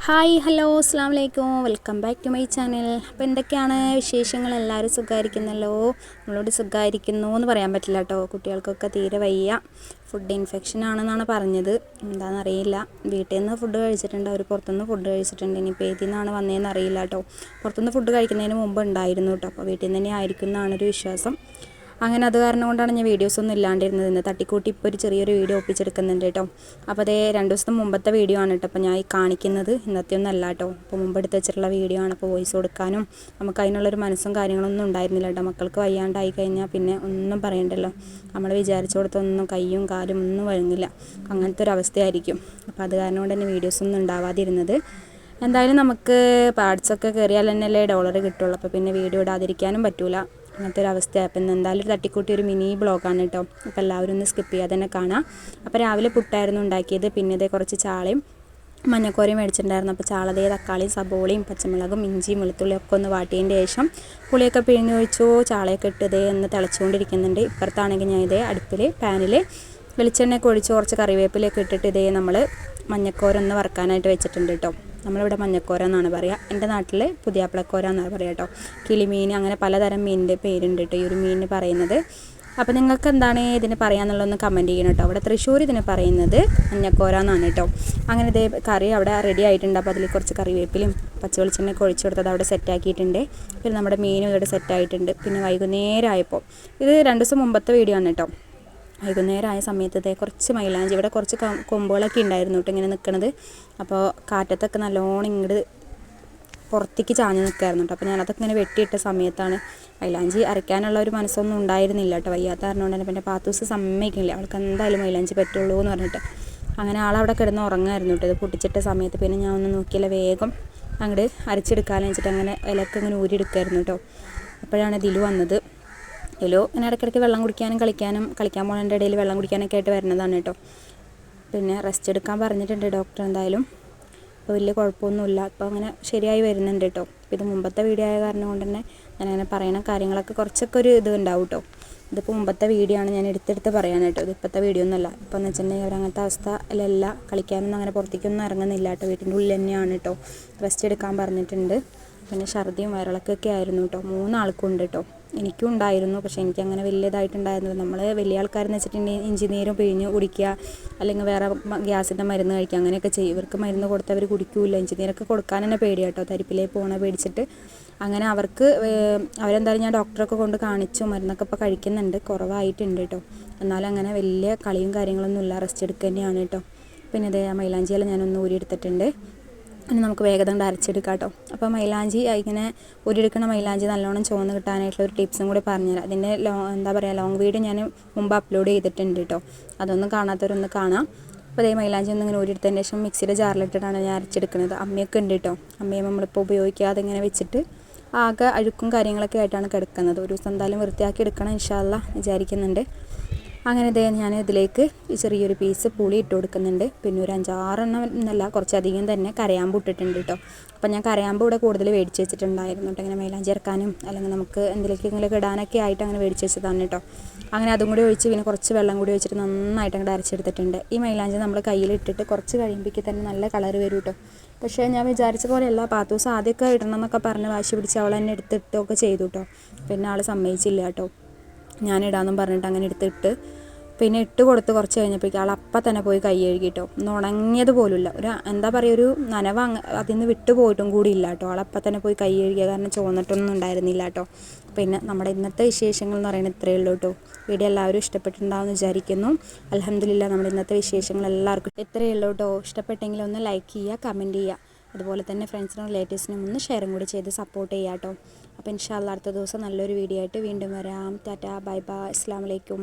Hi hello അസ്സാം വലൈക്കും welcome back to my channel. അപ്പോൾ എന്തൊക്കെയാണ് വിശേഷങ്ങൾ? എല്ലാവരും സുഖമായിരിക്കുന്നല്ലോ. നമ്മളോട് സുഖമായിരിക്കുന്നു എന്ന് പറയാൻ പറ്റില്ല കേട്ടോ. കുട്ടികൾക്കൊക്കെ തീരെ വയ്യ, ഫുഡ് ഇൻഫെക്ഷൻ ആണെന്നാണ് പറഞ്ഞത്. എന്താണെന്നറിയില്ല. വീട്ടിൽ നിന്ന് ഫുഡ് കഴിച്ചിട്ടുണ്ട്, അവർ പുറത്തുനിന്ന് ഫുഡ് കഴിച്ചിട്ടുണ്ട്. ഇനിയിപ്പോൾ ഏതിൽ നിന്നാണ് വന്നതെന്ന് അറിയില്ല കേട്ടോ. പുറത്തുനിന്ന് ഫുഡ് കഴിക്കുന്നതിന് മുമ്പ് ഉണ്ടായിരുന്നു കേട്ടോ. അപ്പോൾ വീട്ടിൽ നിന്ന് തന്നെ ആയിരിക്കും എന്നാണൊരു വിശ്വാസം. അങ്ങനെ അത് കാരണം കൊണ്ടാണ് ഞാൻ വീഡിയോസൊന്നും ഇല്ലാണ്ടിരുന്നത്. ഇന്ന് തട്ടിക്കൂട്ടി ഇപ്പോൾ ഒരു ചെറിയൊരു വീഡിയോ ഒപ്പിച്ചെടുക്കുന്നുണ്ട് കേട്ടോ. അപ്പോൾ അതേ 2 ദിവസത്തെ മുമ്പത്തെ വീഡിയോ ആണ് കേട്ടോ അപ്പോൾ ഞാൻ ഈ കാണിക്കുന്നത്. ഇന്നത്തെ ഒന്നും അല്ല കേട്ടോ. അപ്പോൾ മുമ്പ് എടുത്ത് വെച്ചിട്ടുള്ള വീഡിയോ ആണ്. അപ്പോൾ വോയിസ് കൊടുക്കാനും നമുക്ക് അതിനുള്ളൊരു മനസ്സും കാര്യങ്ങളൊന്നും ഉണ്ടായിരുന്നില്ല കേട്ടോ. മക്കൾക്ക് വയ്യാണ്ടായി കഴിഞ്ഞാൽ പിന്നെ ഒന്നും പറയണ്ടല്ലോ. നമ്മൾ വിചാരിച്ചിടത്തൊന്നും കയ്യും കാലും ഒന്നും വഴങ്ങില്ല. അങ്ങനത്തെ ഒരു അവസ്ഥയായിരിക്കും. അപ്പോൾ അത് കാരണം കൊണ്ട് തന്നെ വീഡിയോസൊന്നും ഉണ്ടാവാതിരുന്നത്. എന്തായാലും നമുക്ക് പാർട്സൊക്കെ കയറിയാൽ തന്നെയല്ലേ ഡോളർ കിട്ടുള്ളൂ. അപ്പോൾ പിന്നെ വീഡിയോ ഇടാതിരിക്കാനും പറ്റില്ല. അങ്ങനത്തെ ഒരു അവസ്ഥയാണ്. അപ്പം എന്തായാലും ഒരു തട്ടിക്കൂട്ടി ഒരു മിനി ബ്ലോഗാണ് കേട്ടോ. അപ്പോൾ എല്ലാവരും ഒന്ന് സ്കിപ്പ് ചെയ്യാതെ തന്നെ കാണാം. അപ്പോൾ രാവിലെ പുട്ടായിരുന്നു ഉണ്ടാക്കിയത്. പിന്നെ ഇതേ കുറച്ച് ചാളയും മഞ്ഞക്കോരയും മേടിച്ചിട്ടുണ്ടായിരുന്നു. അപ്പോൾ ചാളതേ തക്കാളിയും സബോളയും പച്ചമുളകും ഇഞ്ചിയും വെളുത്തുള്ളിയും ഒക്കെ ഒന്ന് വാട്ടിയതിൻ്റെ ശേഷം പുളിയൊക്കെ പിഴിഞ്ഞ് ഒഴിച്ചു ചാളയൊക്കെ ഇട്ടതേ ഒന്ന് തിളച്ചുകൊണ്ടിരിക്കുന്നുണ്ട്. ഇപ്പുറത്താണെങ്കിൽ ഞാൻ ഇതേ അടുപ്പിൽ പാനിൽ വെളിച്ചെണ്ണയൊക്കെ ഒഴിച്ച് കുറച്ച് കറിവേപ്പിലൊക്കെ ഇട്ടിട്ട് ഇതേ നമ്മൾ മഞ്ഞക്കോര ഒന്ന് വറുക്കാനായിട്ട് വെച്ചിട്ടുണ്ട് കേട്ടോ. നമ്മളിവിടെ മഞ്ഞക്കോര എന്നാണ് പറയുക. എൻ്റെ നാട്ടിൽ പുതിയാപ്പിളക്കോര എന്നാണ് പറയുക കേട്ടോ. കിളിമീൻ അങ്ങനെ പലതരം മീനിൻ്റെ പേരുണ്ട് കേട്ടോ ഈ ഒരു മീനിന് പറയുന്നത്. അപ്പോൾ നിങ്ങൾക്ക് എന്താണ് ഇതിന് പറയാമെന്നുള്ളതൊന്ന് കമൻറ്റ് ചെയ്യണം കേട്ടോ. അവിടെ തൃശ്ശൂർ ഇതിന് പറയുന്നത് മഞ്ഞക്കോര എന്നാണ് കേട്ടോ. അങ്ങനെ ഇതേ കറി അവിടെ റെഡി ആയിട്ടുണ്ട്. അപ്പോൾ അതിൽ കുറച്ച് കറിവേപ്പിലും പച്ച വെളിച്ചെണ്ണയൊക്കെ ഒഴിച്ചു കൊടുത്തത് അവിടെ സെറ്റാക്കിയിട്ടുണ്ട്. പിന്നെ നമ്മുടെ മീനും ഇവിടെ സെറ്റായിട്ടുണ്ട്. പിന്നെ വൈകുന്നേരം ആയപ്പോൾ ഇത് 2 ദിവസം മുമ്പത്തെ വീഡിയോ ആണ് കേട്ടോ. വൈകുന്നേരമായ സമയത്ത് കുറച്ച് മൈലാഞ്ചി ഇവിടെ കുറച്ച് കൊമ്പുകളൊക്കെ ഉണ്ടായിരുന്നു കേട്ടോ ഇങ്ങനെ നിൽക്കുന്നത്. അപ്പോൾ കാറ്റത്തൊക്കെ നല്ലോണം ഇങ്ങോട്ട് പുറത്തേക്ക് ചാഞ്ഞ് നിൽക്കായിരുന്നു കേട്ടോ. അപ്പോൾ ഞാനതൊക്കെ ഇങ്ങനെ വെട്ടിയിട്ട സമയത്താണ് മൈലാഞ്ചി അരയ്ക്കാനുള്ള ഒരു മനസ്സൊന്നും ഉണ്ടായിരുന്നില്ല കേട്ടോ. വയ്യാത്ത കാരണം കൊണ്ട് തന്നെ പിന്നെ പാത്തൂസ് സമ്മതിക്കില്ല, അവൾക്ക് എന്തായാലും മൈലാഞ്ചി പറ്റുള്ളൂ എന്ന് പറഞ്ഞിട്ട്. അങ്ങനെ ആളവിടെ കിടന്ന് ഉറങ്ങായിരുന്നു കേട്ടോ. ഇത് പൊട്ടിച്ചിട്ട സമയത്ത് പിന്നെ ഞാൻ ഒന്ന് നോക്കിയില്ല, വേഗം അങ്ങോട്ട് അരച്ചെടുക്കാമെന്ന് വെച്ചിട്ട് അങ്ങനെ ഇലക്കെ ഇങ്ങനെ ഊരിയെടുക്കായിരുന്നു കേട്ടോ. അപ്പോഴാണ് ദിലു വന്നത്. ദിലു ഇങ്ങനെ ഇടയ്ക്കിടയ്ക്ക് വെള്ളം കുടിക്കാനും കളിക്കാൻ പോകുന്നതിൻ്റെ ഇടയിൽ വെള്ളം കുടിക്കാനൊക്കെ ആയിട്ട് വരുന്നതാണ് കേട്ടോ. പിന്നെ റെസ്റ്റ് എടുക്കാൻ പറഞ്ഞിട്ടുണ്ട് ഡോക്ടർ എന്തായാലും. അപ്പോൾ വലിയ കുഴപ്പമൊന്നുമില്ല, അപ്പോൾ അങ്ങനെ ശരിയായി വരുന്നുണ്ട് കേട്ടോ. അപ്പോൾ ഇത് മുമ്പത്തെ വീഡിയോ ആയ കാരണം കൊണ്ട് തന്നെ ഞാനങ്ങനെ പറയുന്ന കാര്യങ്ങളൊക്കെ കുറച്ചൊക്കെ ഒരു ഇത് ഉണ്ടാവും കേട്ടോ. ഇതിപ്പോൾ മുമ്പത്തെ വീഡിയോ ആണ് ഞാൻ എടുത്തെടുത്ത് പറയാൻ കേട്ടോ. ഇത് ഇപ്പോഴത്തെ വീഡിയോ ഒന്നുമല്ല. ഇപ്പോൾ എന്ന് വെച്ചിട്ടുണ്ടെങ്കിൽ അവരങ്ങനത്തെ അവസ്ഥയിലല്ല, കളിക്കാനൊന്നും അങ്ങനെ പുറത്തേക്കൊന്നും ഇറങ്ങുന്നില്ല കേട്ടോ. വീട്ടിൻ്റെ ഉള്ളിൽ തന്നെയാണ് കേട്ടോ. റെസ്റ്റ് എടുക്കാൻ പറഞ്ഞിട്ടുണ്ട്. പിന്നെ ഛർദിയും വയറിളക്കൊക്കെ ആയിരുന്നു കേട്ടോ. 3 ആൾക്കും ഉണ്ട് കേട്ടോ. എനിക്കും ഉണ്ടായിരുന്നു, പക്ഷേ എനിക്കങ്ങനെ വലിയതായിട്ടുണ്ടായിരുന്നില്ല. നമ്മൾ വലിയ ആൾക്കാരെന്ന് വെച്ചിട്ടുണ്ടെങ്കിൽ ഇഞ്ചി നീരും പിഴിഞ്ഞ് കുടിക്കുക, അല്ലെങ്കിൽ വേറെ ഗ്യാസിൻ്റെ മരുന്ന് കഴിക്കുക, അങ്ങനെയൊക്കെ ചെയ്യും. ഇവർക്ക് മരുന്ന് കൊടുത്തവർ കുടിക്കില്ല. ഇഞ്ചി നീരൊക്കെ കൊടുക്കാൻ തന്നെ പേടിയാണ് കേട്ടോ, തരിപ്പിലേക്ക് പോകണ പേടിച്ചിട്ട്. അങ്ങനെ അവരെന്തായാലും ഞാൻ ഡോക്ടറൊക്കെ കൊണ്ട് കാണിച്ചു, മരുന്നൊക്കെ ഇപ്പോൾ കഴിക്കുന്നുണ്ട്, കുറവായിട്ടുണ്ട് കേട്ടോ. എന്നാലും അങ്ങനെ വലിയ കളിയും കാര്യങ്ങളൊന്നുമില്ല, റെസ്റ്റ് എടുക്കുക തന്നെയാണ് കേട്ടോ. പിന്നെ ഇതേ മൈലാഞ്ചിയെല്ലാം ഞാനൊന്ന് ഊരിയെടുത്തിട്ടുണ്ട്. ഇനി നമുക്ക് വേഗത കൊണ്ട് അരച്ചെടുക്കാം കേട്ടോ. അപ്പോൾ മൈലാഞ്ചി ഇങ്ങനെ ഊരിയെടുക്കണ മൈലാഞ്ചി നല്ലോണം ചുവന്ന് കിട്ടാനായിട്ടുള്ള ഒരു ടിപ്സും കൂടി പറഞ്ഞുതരാം. അതിൻ്റെ ലോങ് വീഡിയോ ഞാൻ മുമ്പ് അപ്ലോഡ് ചെയ്തിട്ടുണ്ട് കേട്ടോ. അതൊന്നും കാണാത്തവരൊന്ന് കാണാം. അപ്പോൾ അതേ മൈലാഞ്ചി ഒന്നും ഇങ്ങനെ ഊരിയെടുത്തതിന് ശേഷം മിക്സിയുടെ ജാറിലിട്ടിട്ടാണ് ഞാൻ അരച്ചെടുക്കുന്നത്. അമ്മയൊക്കെ ഉണ്ട് കേട്ടോ. അമ്മയും നമ്മളിപ്പോൾ ഉപയോഗിക്കാതെ ഇങ്ങനെ വെച്ചിട്ട് ആകെ അഴുക്കും കാര്യങ്ങളൊക്കെ ആയിട്ടാണ് കിടക്കുന്നത്. ഒരു ദിവസം എന്തായാലും വൃത്തിയാക്കി എടുക്കണം ഇൻഷാ അല്ലാഹ് വിചാരിക്കുന്നുണ്ട്. അങ്ങനെ ഇതേ ഞാൻ ഇതിലേക്ക് ചെറിയൊരു പീസ് പുളി ഇട്ട് കൊടുക്കുന്നുണ്ട്. പിന്നെ ഒരു 5-6 എണ്ണം എന്നല്ല, കുറച്ചധികം തന്നെ കരയാമ്പ് ഇട്ടിട്ടുണ്ട് കേട്ടോ. അപ്പോൾ ഞാൻ കരയാമ്പ് ഇവിടെ കൂടുതൽ മേടിച്ച് വെച്ചിട്ടുണ്ടായിരുന്നു കേട്ടോ. ഇങ്ങനെ മൈലാഞ്ചി ചേർക്കാനും അല്ലെങ്കിൽ നമുക്ക് എന്തെങ്കിലുമൊക്കെ ഇടാനൊക്കെ ആയിട്ട് അങ്ങനെ മേടിച്ച് വെച്ചതാണ് കേട്ടോ. അങ്ങനെ അതും കൂടി ഒഴിച്ച് പിന്നെ കുറച്ച് വെള്ളം കൂടി ഒഴിച്ചിട്ട് നന്നായിട്ട് അങ്ങോട്ട് അരച്ചെടുത്തിട്ടുണ്ട്. ഈ മൈലാഞ്ചി നമ്മൾ കയ്യിലിട്ടിട്ട് കുറച്ച് കഴിയുമ്പോഴേക്ക് തന്നെ നല്ല കളർ വരും കേട്ടോ. പക്ഷേ ഞാൻ വിചാരിച്ച പോലെയല്ല, പാത്തൂസ് ആദ്യമൊക്കെ ഇടണം എന്നൊക്കെ പറഞ്ഞ് വാശി പിടിച്ച് അവൾ തന്നെ എടുത്തിട്ടൊക്കെ ചെയ്തു കേട്ടോ. പിന്നെ ആൾ സമ്മതിച്ചില്ല കേട്ടോ. ഞാനിടാമെന്നും പറഞ്ഞിട്ട് അങ്ങനെ എടുത്തിട്ട് പിന്നെ ഇട്ട് കൊടുത്ത് കുറച്ച് കഴിഞ്ഞപ്പോഴേക്കും ആൾ അപ്പം തന്നെ പോയി കൈ കഴുകിട്ടോ. ഒന്ന് ഉണങ്ങിയത് പോലുമില്ല, ഒരു എന്താ പറയുക, ഒരു നനവ് അതിൽ നിന്ന് വിട്ടു പോയിട്ടും കൂടി ഇല്ല കേട്ടോ. ആളപ്പം തന്നെ പോയി കൈ കഴുകിയ കാരണം ചുവന്നിട്ടൊന്നും ഉണ്ടായിരുന്നില്ല കേട്ടോ. പിന്നെ നമ്മുടെ ഇന്നത്തെ വിശേഷങ്ങൾ എന്ന് പറയുന്നത് ഇത്രയേ ഉള്ളൂ കേട്ടോ. വീഡിയോ എല്ലാവരും ഇഷ്ടപ്പെട്ടിട്ടുണ്ടാവുമെന്ന് വിചാരിക്കുന്നു. അൽഹംദുലില്ലാഹ് നമ്മുടെ ഇന്നത്തെ വിശേഷങ്ങൾ എല്ലാവർക്കും ഇത്രയേ ഉള്ളൂ കേട്ടോ. ഇഷ്ടപ്പെട്ടെങ്കിൽ ഒന്ന് ലൈക്ക് ചെയ്യുക, കമൻറ്റ് ചെയ്യുക. അതുപോലെ തന്നെ ഫ്രണ്ട്സിനും റിലേറ്റീവ്സിനും ഒന്ന് ഷെയറും കൂടി ചെയ്ത് സപ്പോർട്ട് ചെയ്യുക കേട്ടോ. അപ്പോൾ ഇൻഷാ അല്ലാഹ് അടുത്ത ദിവസം നല്ലൊരു വീഡിയോ ആയിട്ട് വീണ്ടും വരാം. ടാറ്റാ, ബൈ ബൈ, അസ്സലാമു അലൈക്കും.